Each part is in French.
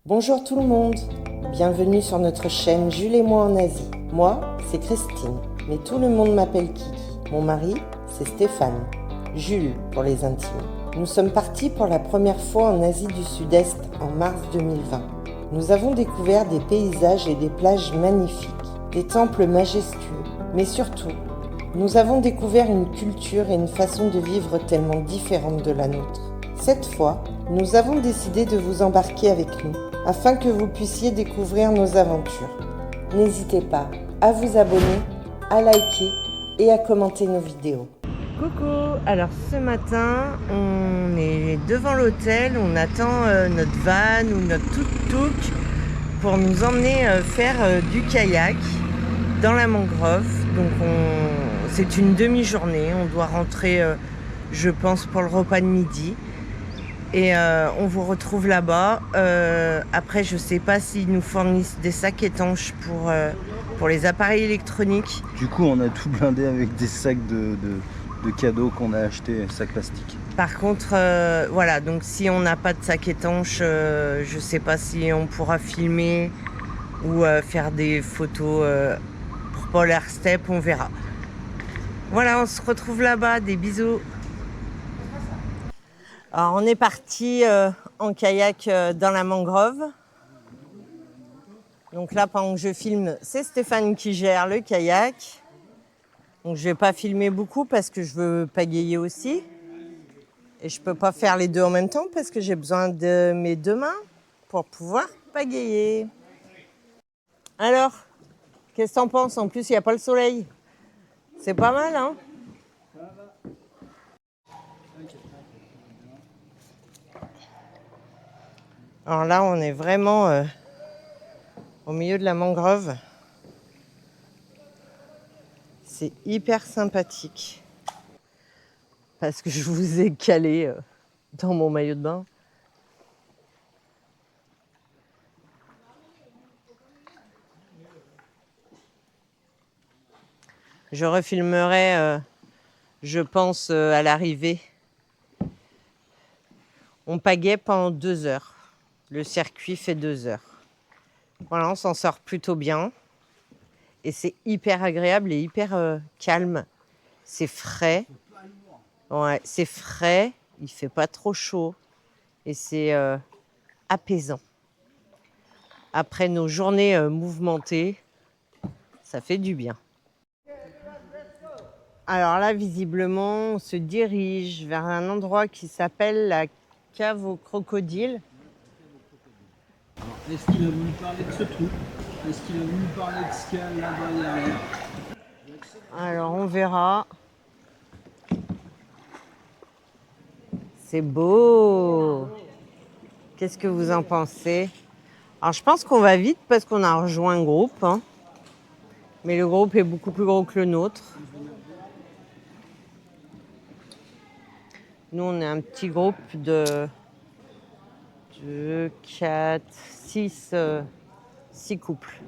Bonjour tout le monde, bienvenue sur notre chaîne Jules et moi en Asie. Moi, c'est Christine, mais tout le monde m'appelle Kiki. Mon mari, c'est Stéphane, Jules pour les intimes. Nous sommes partis pour la première fois en Asie du Sud-Est en mars 2020. Nous avons découvert des paysages et des plages magnifiques, des temples majestueux, mais surtout, nous avons découvert une culture et une façon de vivre tellement différente de la nôtre. Cette fois, nous avons décidé de vous embarquer avec nous, afin que vous puissiez découvrir nos aventures. N'hésitez pas à vous abonner, à liker et à commenter nos vidéos. Coucou, alors ce matin, on est devant l'hôtel, on attend notre van ou notre tuk-tuk pour nous emmener faire du kayak dans la mangrove. Donc c'est une demi-journée, on doit rentrer, je pense, pour le repas de midi. Et on vous retrouve là-bas. Après, je sais pas s'ils nous fournissent des sacs étanches pour les appareils électroniques. Du coup, on a tout blindé avec des sacs de cadeaux qu'on a achetés, sacs plastiques. Par contre, voilà, donc si on n'a pas de sac étanche, je sais pas si on pourra filmer ou faire des photos pour Polar Step, on verra. Voilà, on se retrouve là-bas, des bisous. Alors, on est parti en kayak dans la mangrove. Donc là, pendant que je filme, c'est Stéphane qui gère le kayak. Donc je vais pas filmer beaucoup parce que je veux pagayer aussi. Et je peux pas faire les deux en même temps parce que j'ai besoin de mes deux mains pour pouvoir pagayer. Alors, qu'est-ce que t'en penses? En plus, il n'y a pas le soleil. C'est pas mal, hein? Alors là, on est vraiment au milieu de la mangrove. C'est hyper sympathique. Parce que je vous ai calé dans mon maillot de bain. Je refilmerai, je pense, à l'arrivée. On pagaie pendant 2 heures. Le circuit fait 2 heures. Voilà, on s'en sort plutôt bien. Et c'est hyper agréable et hyper calme. C'est frais. Ouais, c'est frais. Il fait pas trop chaud. Et c'est apaisant. Après nos journées mouvementées, ça fait du bien. Alors là, visiblement, on se dirige vers un endroit qui s'appelle la cave aux crocodiles. Est-ce qu'il a voulu parler de ce trou? Est-ce qu'il a voulu parler de ce qu'il y a là-bas derrière? Alors on verra. C'est beau. Qu'est-ce que vous en pensez? Alors je pense qu'on va vite parce qu'on a rejoint un groupe. Hein. Mais le groupe est beaucoup plus gros que le nôtre. Nous, on est un petit groupe de 2, 4, 6 couples.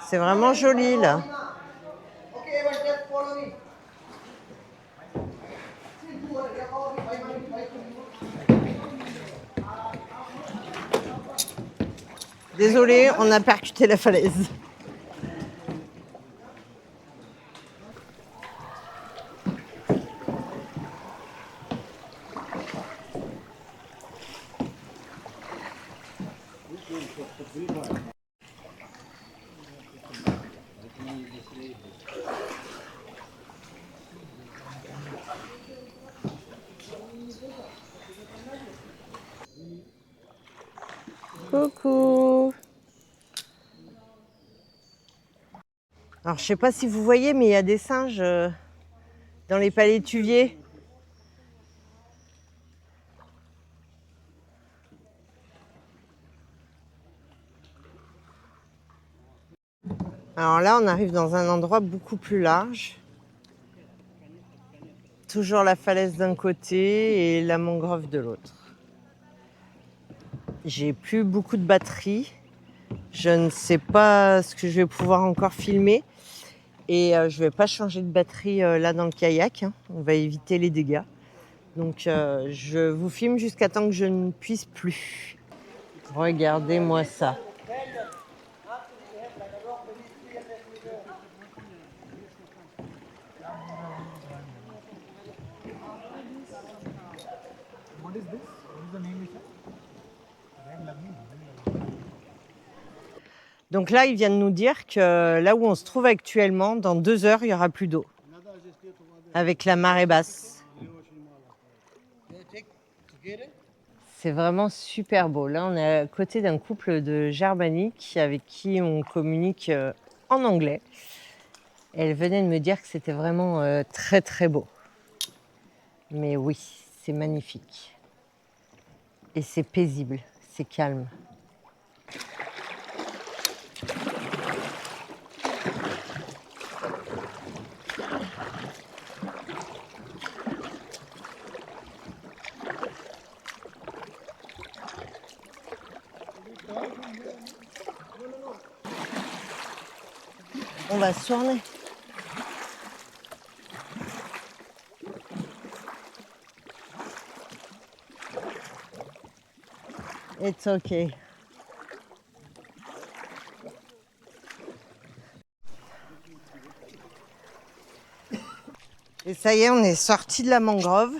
C'est vraiment joli là. Désolée, on a percuté la falaise. Coucou. Alors, je sais pas si vous voyez, mais il y a des singes dans les palétuviers. Alors là, on arrive dans un endroit beaucoup plus large. Toujours la falaise d'un côté et la mangrove de l'autre. J'ai plus beaucoup de batterie. Je ne sais pas ce que je vais pouvoir encore filmer. Et je vais pas changer de batterie là dans le kayak, hein. On va éviter les dégâts. Donc je vous filme jusqu'à temps que je ne puisse plus. Regardez-moi ça. Donc là, ils viennent nous dire que là où on se trouve actuellement, dans 2 heures, il n'y aura plus d'eau. Avec la marée basse. C'est vraiment super beau. Là, on est à côté d'un couple de Germaniques avec qui on communique en anglais. Elle venait de me dire que c'était vraiment très très beau. Mais oui, c'est magnifique. Et c'est paisible, c'est calme. On va se tourner. It's okay. Et ça y est, on est sorti de la mangrove.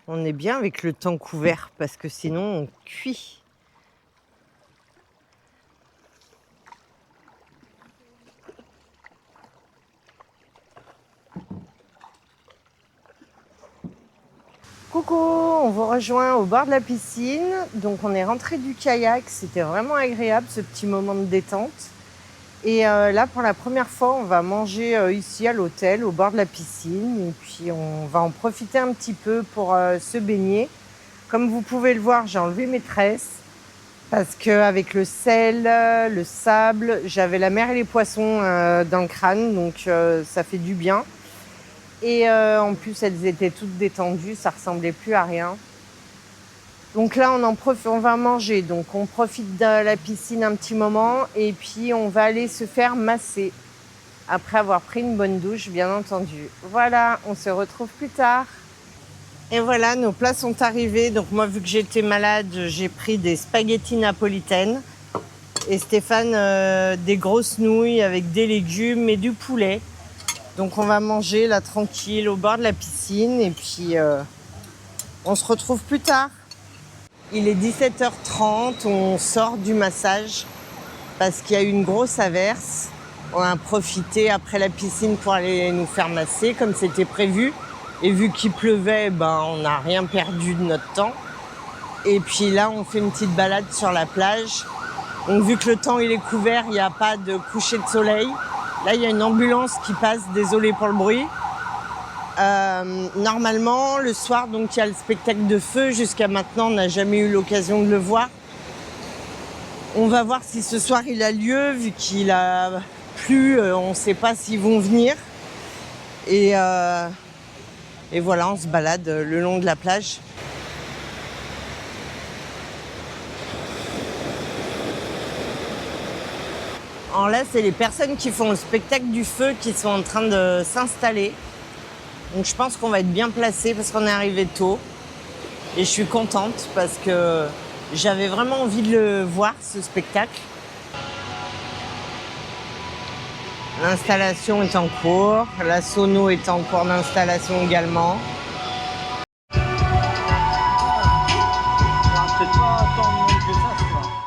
On est bien avec le temps couvert parce que sinon on cuit. Coucou, on vous rejoint au bord de la piscine. Donc on est rentré du kayak, c'était vraiment agréable ce petit moment de détente. Et là pour la première fois on va manger ici à l'hôtel au bord de la piscine. Et puis on va en profiter un petit peu pour se baigner. Comme vous pouvez le voir, j'ai enlevé mes tresses. Parce qu'avec le sel, le sable, j'avais la mer et les poissons dans le crâne. Donc ça fait du bien. Et en plus, elles étaient toutes détendues, ça ressemblait plus à rien. Donc là, on va manger. Donc on profite de la piscine un petit moment et puis on va aller se faire masser après avoir pris une bonne douche, bien entendu. Voilà, on se retrouve plus tard. Et voilà, nos plats sont arrivés. Donc moi, vu que j'étais malade, j'ai pris des spaghettis napolitaines. Et Stéphane, des grosses nouilles avec des légumes et du poulet. Donc on va manger là tranquille au bord de la piscine et puis on se retrouve plus tard. Il est 17h30, on sort du massage parce qu'il y a eu une grosse averse. On a profité après la piscine pour aller nous faire masser comme c'était prévu. Et vu qu'il pleuvait, on n'a rien perdu de notre temps. Et puis là, on fait une petite balade sur la plage. Donc vu que le temps il est couvert, il n'y a pas de coucher de soleil. Là, il y a une ambulance qui passe, désolé pour le bruit. Normalement, le soir, donc il y a le spectacle de feu. Jusqu'à maintenant, on n'a jamais eu l'occasion de le voir. On va voir si ce soir il a lieu, vu qu'il a plu, on ne sait pas s'ils vont venir. Et voilà, on se balade le long de la plage. Alors là, c'est les personnes qui font le spectacle du feu qui sont en train de s'installer. Donc je pense qu'on va être bien placés parce qu'on est arrivé tôt. Et je suis contente parce que j'avais vraiment envie de le voir, ce spectacle. L'installation est en cours. La sono est en cours d'installation également. On va peut-être pas tant de monde que ça, je crois.